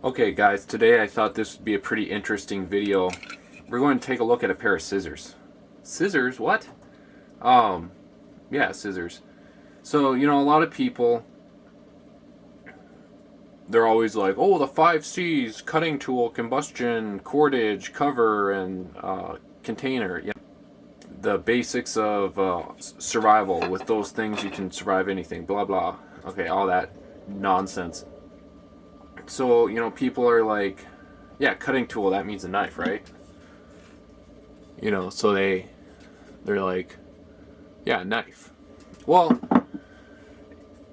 Okay guys, today I thought this would be a pretty interesting video. We're going to take a look at a pair of scissors. Scissors? What? Yeah, scissors. So, you know, a lot of people, they're always like, oh, the 5 C's: cutting tool, combustion, cordage, cover, and container. Yeah. The basics of survival. With those things you can survive anything, blah blah. Okay, all that nonsense. So, you know, people are like, yeah, cutting tool, that means a knife, right? You know, so they're like, yeah, knife. Well,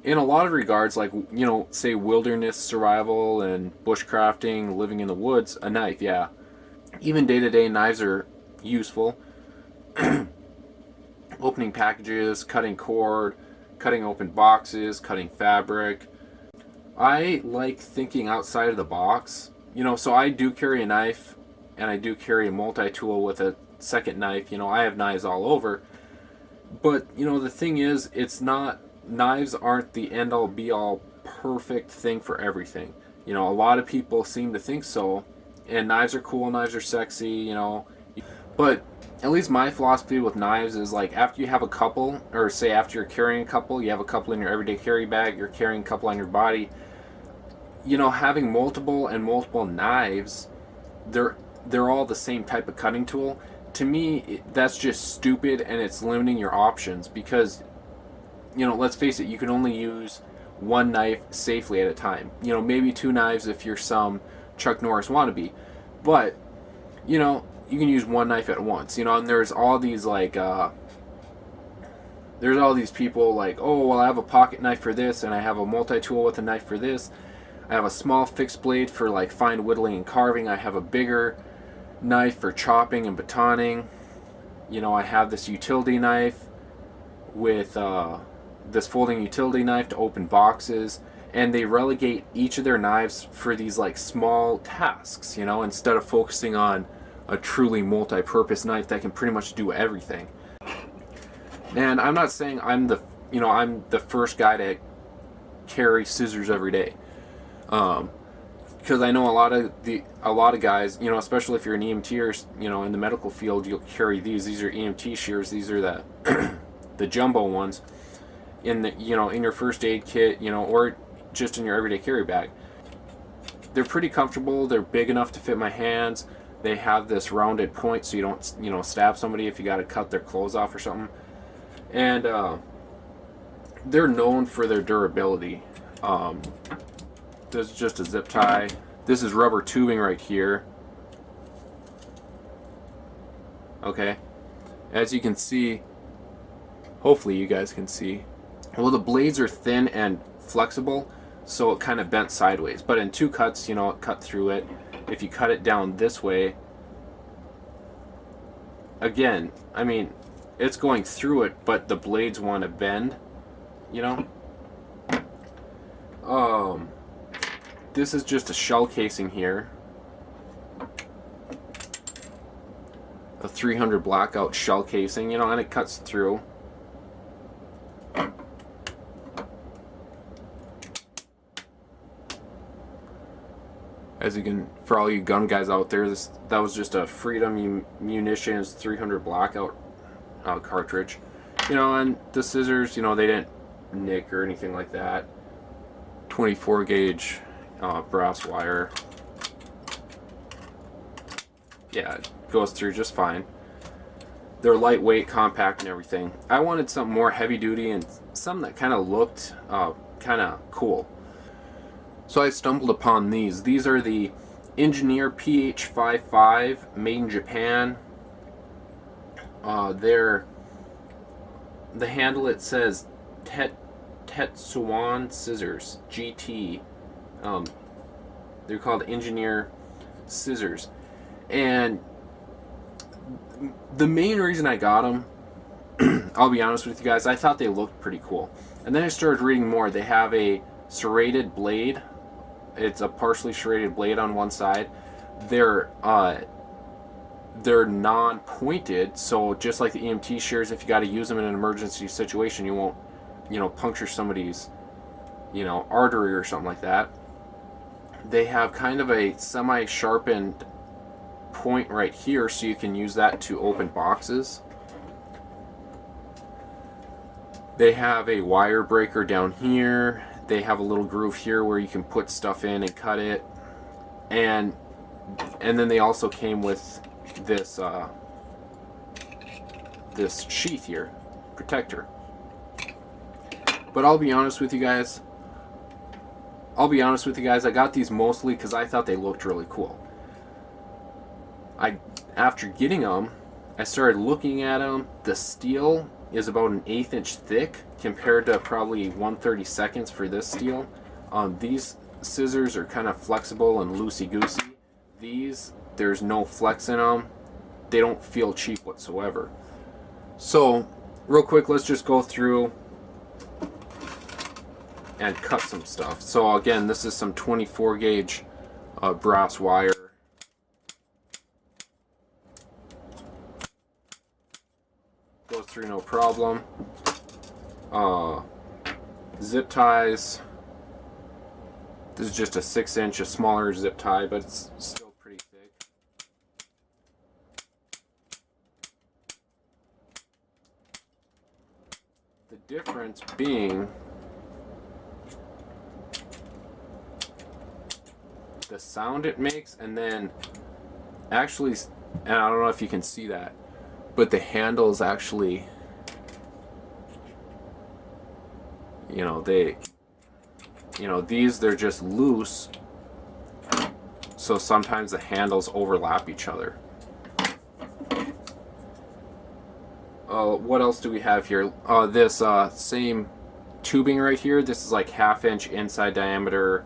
in a lot of regards, like, you know, say wilderness survival and bushcrafting, living in the woods, a knife, yeah. Even day-to-day knives are useful. Opening packages, cutting cord, cutting open boxes, cutting fabric. I like thinking outside of the box. You know, so I do carry a knife, and I do carry a multi-tool with a second knife. You know, I have knives all over. But, you know, the thing is, it's not, knives aren't the end-all be-all perfect thing for everything. You know, a lot of people seem to think so, and knives are cool, knives are sexy, you know. But at least my philosophy with knives is, like, after you have a couple, or say after you're carrying a couple, you have a couple in your everyday carry bag, you're carrying a couple on your body, you know, having multiple knives, they're all the same type of cutting tool. To me, that's just stupid, and it's limiting your options because, you know, let's face it, you can only use one knife safely at a time. You know, maybe 2 knives if you're some Chuck Norris wannabe, but, you know, you can use one knife at once. You know, and there's all these like there's all these people like, oh, well, I have a pocket knife for this, and I have a multi-tool with a knife for this. I have a small fixed blade for like fine whittling and carving. I have a bigger knife for chopping and batoning. You know, I have this utility knife with this folding utility knife to open boxes, and they relegate each of their knives for these like small tasks, you know, instead of focusing on a truly multi-purpose knife that can pretty much do everything. And I'm not saying I'm the first guy to carry scissors every day. Because I know a lot of guys, you know, especially if you're an EMT or, you know, in the medical field, you'll carry these. These are EMT shears. These are the the jumbo ones in the, you know, in your first aid kit, you know, or just in your everyday carry bag. They're pretty comfortable. They're big enough to fit my hands. They have this rounded point so you don't, you know, stab somebody if you got to cut their clothes off or something. And they're known for their durability. This is just a zip tie. This is rubber tubing right here. Okay. As you can see, hopefully you guys can see, well, the blades are thin and flexible, so it kind of bent sideways. But in 2 cuts, you know, it cut through it. If you cut it down this way, again, I mean, it's going through it, but the blades want to bend, you know. This is just a shell casing here, a 300 blackout shell casing, you know, and it cuts through. As you can, for all you gun guys out there, that was just a Freedom Munitions 300 blackout cartridge, you know. And the scissors, you know, they didn't nick or anything like that. 24 gauge brass wire. Yeah, it goes through just fine. They're lightweight, compact, and everything. I wanted something more heavy duty and something that kind of looked kind of cool. So I stumbled upon these. These are the Engineer PH55, made in Japan. They're, the handle, it says Tetsuan Scissors GT. They're called Engineer Scissors, and the main reason I got them, I'll be honest with you guys, I thought they looked pretty cool, and then I started reading more. They have a serrated blade. It's a partially serrated blade on one side. They're non-pointed, so just like the EMT shears, if you got to use them in an emergency situation, you won't, you know, puncture somebody's, you know, artery or something like that. they have kind of a semi-sharpened point right here, so you can use that to open boxes. They have a wire breaker down here. They have a little groove here where you can put stuff in and cut it. And then they also came with this this sheath here, protector. But I'll be honest with you guys. I got these mostly because I thought they looked really cool. After getting them, I started looking at them. The steel is about an 1/8 inch thick compared to probably 1/32 for this steel. These scissors are kind of flexible and loosey-goosey. These, there's no flex in them. They don't feel cheap whatsoever. So, real quick, let's just go through and cut some stuff. So again, this is some 24 gauge brass wire. Goes through no problem. Zip ties. This is just a 6-inch, a smaller zip tie, but it's still pretty thick. The difference being the sound it makes, and then actually, and I don't know if you can see that, but the handles actually, these, they're just loose, so sometimes the handles overlap each other. What else do we have here? This same tubing right here, this is like 1/2 inch inside diameter,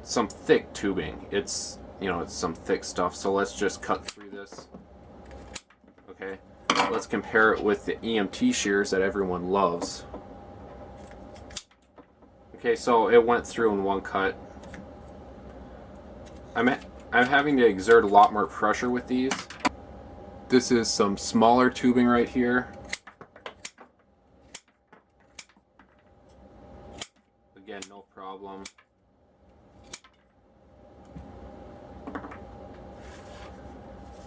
some thick tubing. It's some thick stuff, so let's just cut through this. Okay, let's compare it with the EMT shears that everyone loves. Okay, so it went through in one cut. I'm having to exert a lot more pressure with these. This is some smaller tubing right here. Again, no problem.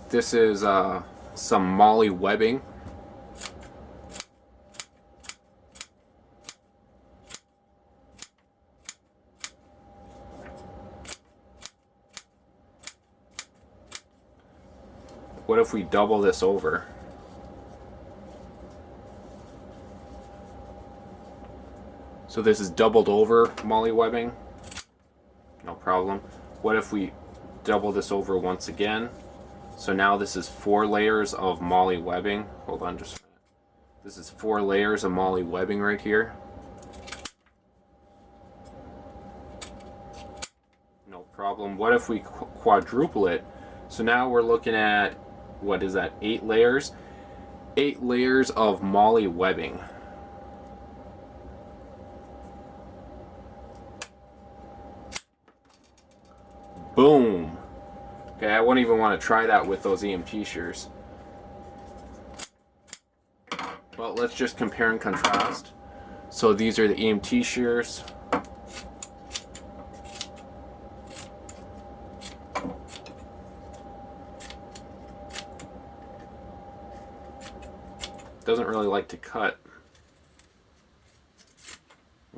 This is some molly webbing. What if we double this over? So this is doubled over molly webbing. No problem. What if we double this over once again? So now this is 4 layers of molly webbing. Hold on just a minute. This is 4 layers of molly webbing right here. No problem. What if we quadruple it? So now we're looking at, what is that, 8 layers? 8 layers of molly webbing. Boom. Okay, I wouldn't even want to try that with those EMT shears. Well, let's just compare and contrast. So these are the EMT shears. Doesn't really like to cut.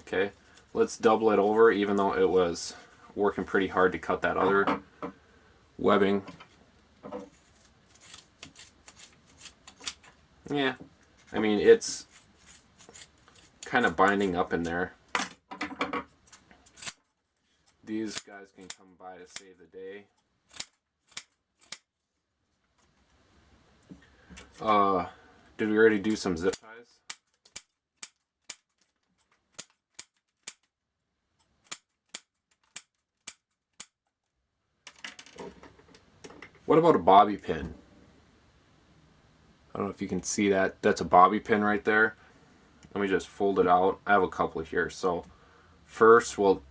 Okay, let's double it over, even though it was working pretty hard to cut that other webbing. Yeah, I mean, it's kind of binding up in there. These guys can come by to save the day. Did we already do some zip ties? What about a bobby pin? I don't know if you can see that. That's a bobby pin right there. Let me just fold it out. I have a couple here. So first we'll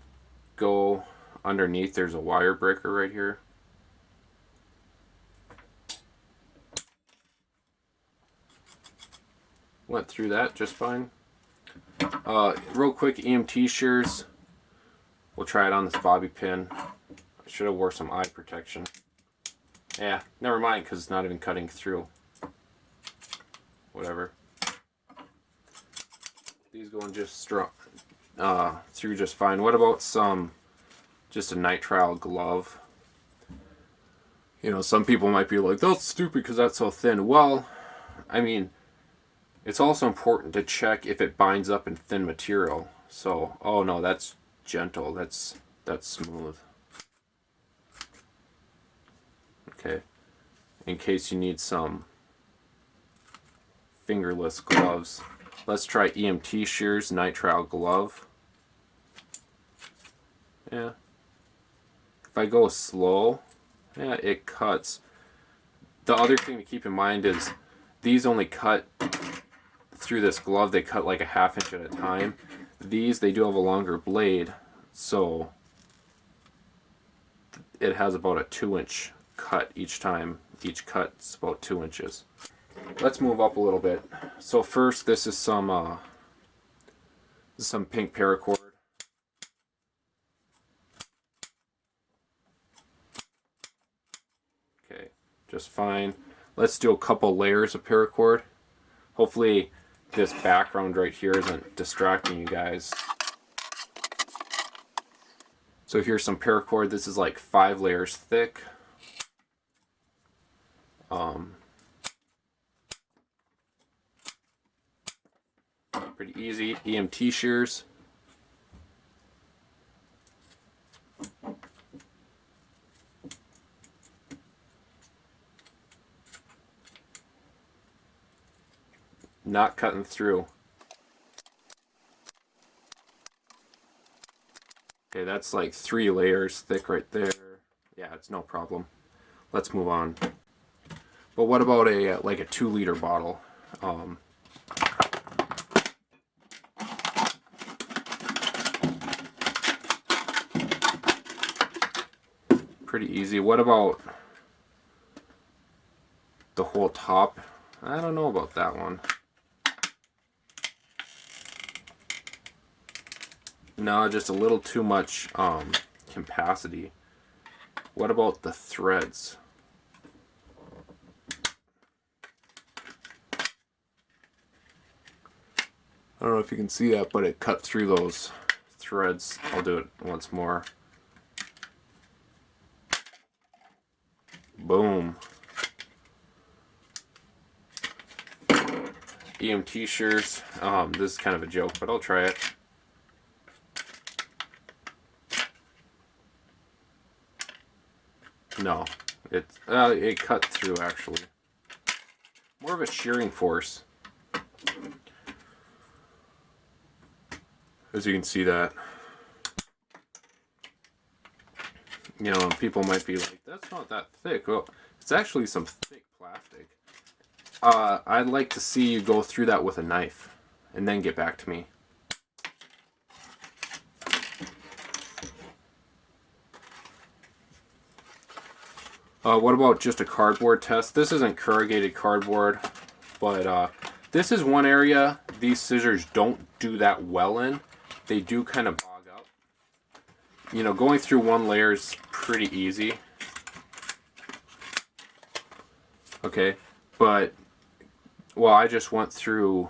go underneath. There's a wire breaker right here. Went through that just fine. Real quick, EMT shears. We'll try it on this bobby pin. I should have wore some eye protection. Yeah, never mind, because it's not even cutting through. Whatever. These going just through just fine. What about just a nitrile glove? You know, some people might be like, that's stupid because that's so thin. Well, I mean, it's also important to check if it binds up in thin material. So, oh no, that's gentle. That's smooth. Okay. In case you need some fingerless gloves, let's try EMT Shears Nitrile Glove. Yeah. If I go slow, yeah, it cuts. The other thing to keep in mind is these only cut through this glove. They cut like a ½ inch at a time. These, they do have a longer blade, so it has about a 2-inch cut each time. Each cut's about 2 inches. Let's move up a little bit. So first, this is some pink paracord. Okay, just fine. Let's do a couple layers of paracord. Hopefully this background right here isn't distracting you guys. So here's some paracord. This is like 5 layers thick. Pretty easy. EMT shears. Not cutting through. Okay, that's like 3 layers thick right there. Yeah, it's no problem. Let's move on. But what about like a 2-liter bottle? Pretty easy. What about the whole top? I don't know about that one. No, just a little too much capacity. What about the threads? I don't know if you can see that, but it cut through those threads. I'll do it once more. Boom. EMT shears. This is kind of a joke, but I'll try it. No, it cut through actually. More of a shearing force. As you can see that. You know, people might be like, that's not that thick. Well, it's actually some thick plastic. I'd like to see you go through that with a knife and then get back to me. What about just a cardboard test? This isn't corrugated cardboard, but this is one area these scissors don't do that well in. They do kind of bog up. You know, going through one layer is pretty easy. Okay, but, well, I just went through,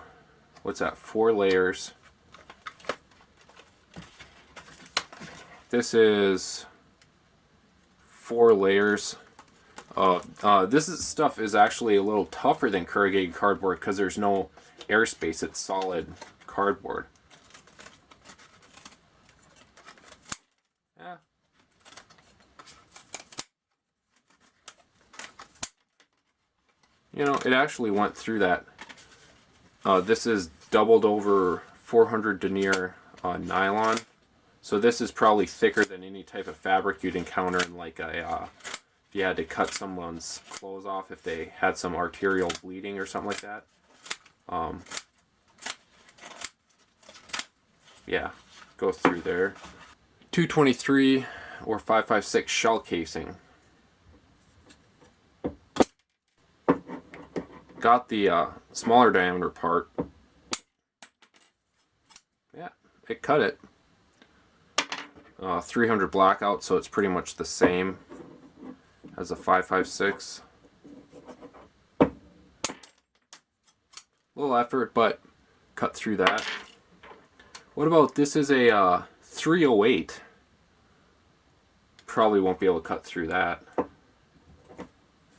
what's that, 4 layers. This is 4 layers. Stuff is actually a little tougher than corrugated cardboard because there's no airspace. It's solid cardboard. Yeah. You know, it actually went through that. This is doubled over 400 denier nylon. So this is probably thicker than any type of fabric you'd encounter in like a if you had to cut someone's clothes off if they had some arterial bleeding or something like that. Yeah, go through there. 223 or 556 shell casing. Got the smaller diameter part. Yeah, it cut it. 300 blackout, so it's pretty much the same as a 5.56. Little effort, but cut through that. What about this is a 308? Probably won't be able to cut through that.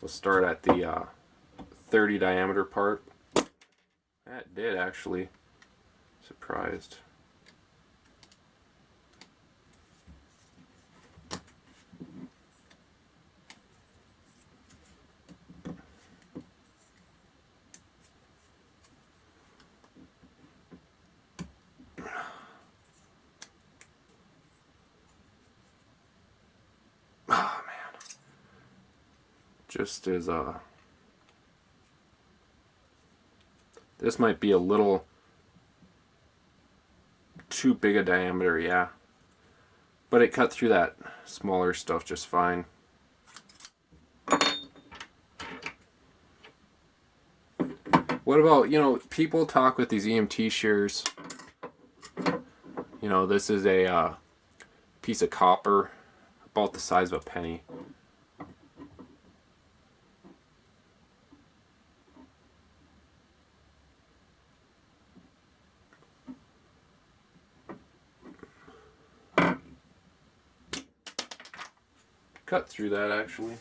We'll start at the 30 diameter part. That did actually. Surprised. Oh man. Just as this might be a little too big a diameter, yeah. But it cut through that smaller stuff just fine. What about, you know, people talk with these EMT shears. You know, this is a piece of copper about the size of a penny. Cut through that actually.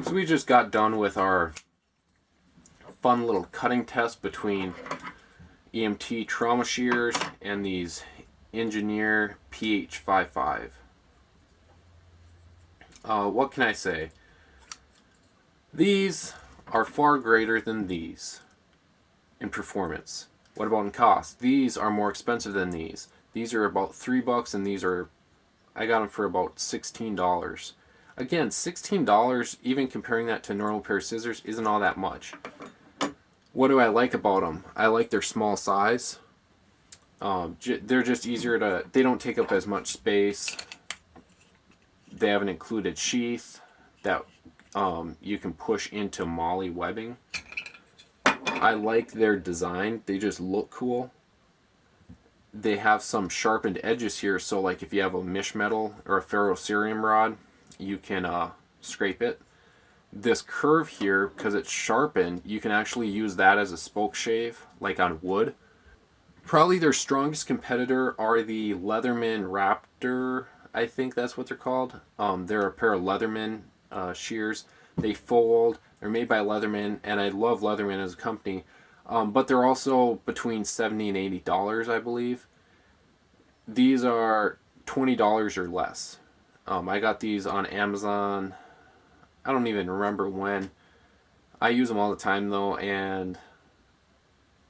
So we just got done with our fun little cutting test between EMT Trauma shears and these Engineer PH55. What can I say? These are far greater than these in performance. What about in cost? These are more expensive than these. These are about $3 and these are, I got them for about $16. Again, $16, even comparing that to a normal pair of scissors, isn't all that much. What do I like about them? I like their small size. They're just easier to, they don't take up as much space. They have an included sheath that you can push into molly webbing. I like their design. They just look cool. They have some sharpened edges here, so like if you have a mish metal or a ferrocerium rod, you can scrape it. This curve here, because it's sharpened, you can actually use that as a spoke shave, like on wood. Probably their strongest competitor are the Leatherman Raptor, I think that's what they're called. They're a pair of Leatherman shears. They fold, they're made by Leatherman, and I love Leatherman as a company. But they're also between $70 and $80, I believe. These are $20 or less. I got these on Amazon. I don't even remember when. I use them all the time though, and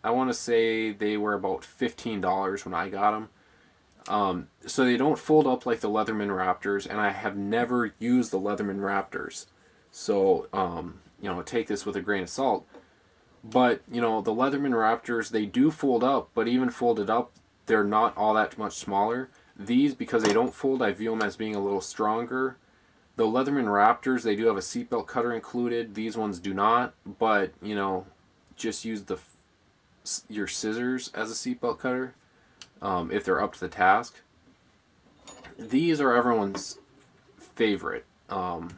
I want to say they were about $15 when I got them. So they don't fold up like the Leatherman Raptors, and I have never used the Leatherman Raptors. So, you know, take this with a grain of salt. But, you know, the Leatherman Raptors, they do fold up, but even folded up, they're not all that much smaller. These, because they don't fold, I view them as being a little stronger. The Leatherman Raptors, they do have a seatbelt cutter included. These ones do not, but, you know, just use your scissors as a seatbelt cutter if they're up to the task. These are everyone's favorite. And,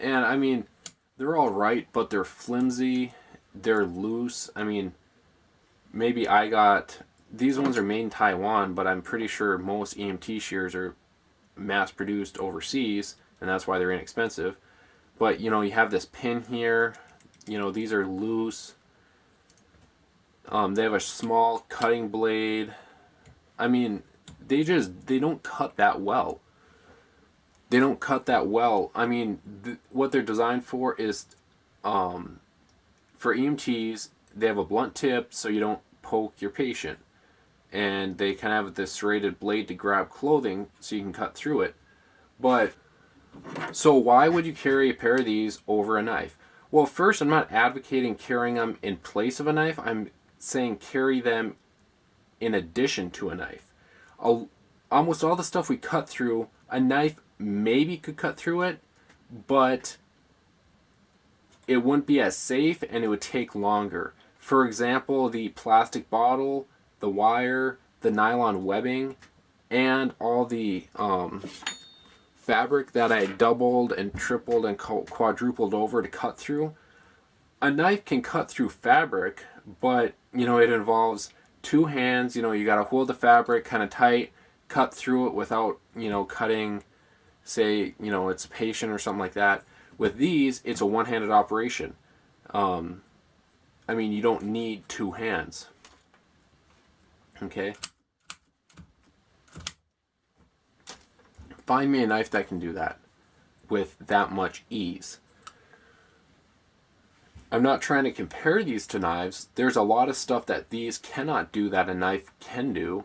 I mean, they're all right, but they're flimsy. They're loose. I mean, maybe I got... These ones are made in Taiwan, but I'm pretty sure most EMT shears are mass-produced overseas, and that's why they're inexpensive. But, you know, you have this pin here. You know, these are loose. They have a small cutting blade. I mean, they don't cut that well. They don't cut that well. I mean, what they're designed for is... for EMTs, they have a blunt tip so you don't poke your patient. And they kind of have this serrated blade to grab clothing so you can cut through it. But, so why would you carry a pair of these over a knife? Well, first, I'm not advocating carrying them in place of a knife. I'm saying carry them in addition to a knife. Almost all the stuff we cut through, a knife maybe could cut through it, but it wouldn't be as safe and it would take longer. For example, the plastic bottle, the wire, the nylon webbing and all the fabric that I doubled and tripled and quadrupled over to cut through. A knife can cut through fabric, but you know, it involves two hands. You know, you got to hold the fabric kind of tight, cut through it without, you know, cutting, say, you know, it's a patient or something like that. With these, it's a one-handed operation. I mean, you don't need two hands. Okay? Find me a knife that can do that with that much ease. I'm not trying to compare these to knives. There's a lot of stuff that these cannot do that a knife can do.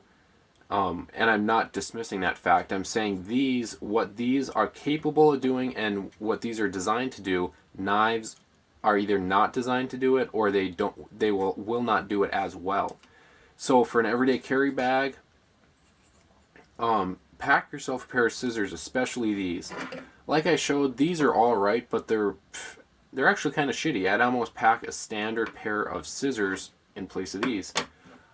And I'm not dismissing that fact. I'm saying these, what these are capable of doing and what these are designed to do, knives are either not designed to do it or they will not do it as well. So for an everyday carry bag, pack yourself a pair of scissors, especially these. Like I showed, these are all right, but they're actually kind of shitty. I'd almost pack a standard pair of scissors in place of these.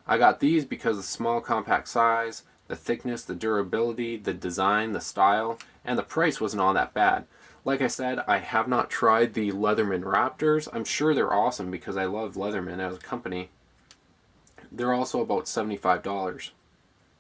I got these because of the small compact size, the thickness, the durability, the design, the style, and the price wasn't all that bad. Like I said, I have not tried the Leatherman Raptors. I'm sure they're awesome because I love Leatherman as a company. They're also about $75.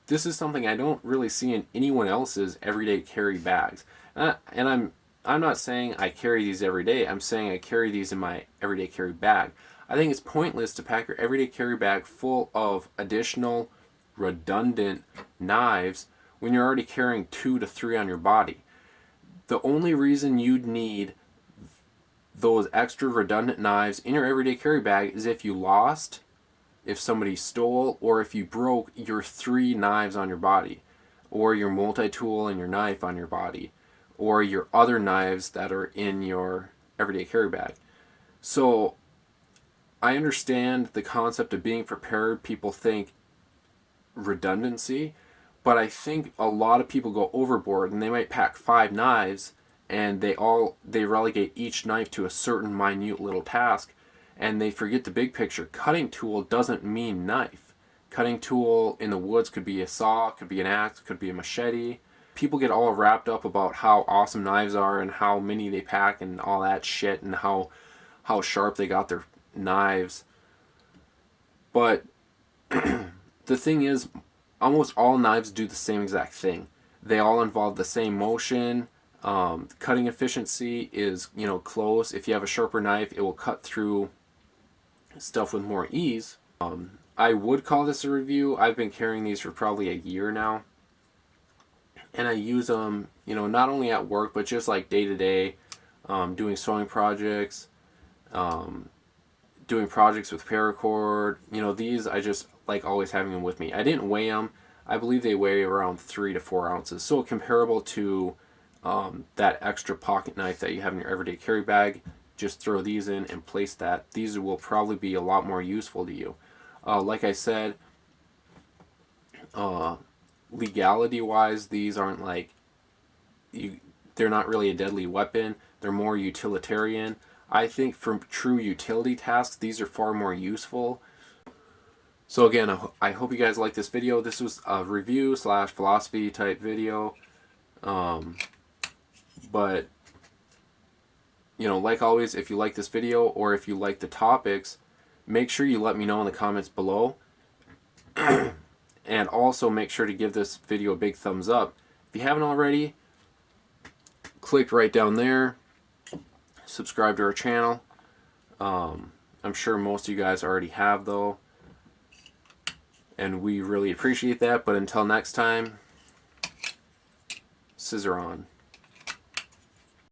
This is something I don't really see in anyone else's everyday carry bags. And I'm not saying I carry these every day. I'm saying I carry these in my everyday carry bag. I think it's pointless to pack your everyday carry bag full of additional redundant knives when you're already carrying 2 to 3 on your body. The only reason you'd need those extra redundant knives in your everyday carry bag is if you lost, if somebody stole, or if you broke your 3 knives on your body, or your multi-tool and your knife on your body, or your other knives that are in your everyday carry bag. So I understand the concept of being prepared. People think redundancy, but I think a lot of people go overboard and they might pack 5 knives and they relegate each knife to a certain minute little task and they forget the big picture. Cutting tool doesn't mean knife. Cutting tool in the woods could be a saw, could be an axe, could be a machete. People get all wrapped up about how awesome knives are and how many they pack and all that shit and how sharp they got their knives. But the thing is, almost all knives do the same exact thing. They all involve the same motion. Cutting efficiency is, you know, close. If you have a sharper knife, it will cut through stuff with more ease. I would call this a review. I've been carrying these for probably a year now. And I use them, you know, not only at work, but just like day to day, doing sewing projects, doing projects with paracord. You know, these I just like always having them with me. I didn't weigh them. I believe they weigh around 3 to 4 ounces. So comparable to that extra pocket knife that you have in your everyday carry bag. Just throw these in and place that. These will probably be a lot more useful to you. Like I said, legality wise, these aren't like they're not really a deadly weapon. They're more utilitarian. I think for true utility tasks, these are far more useful. So again, I hope you guys like this video. This was a review / philosophy type video. But you know, like always, if you like this video or if you like the topics, make sure you let me know in the comments below. And also make sure to give this video a big thumbs up. If you haven't already, click right down there. Subscribe to our channel. I'm sure most of you guys already have though. And we really appreciate that. But until next time, scissor on.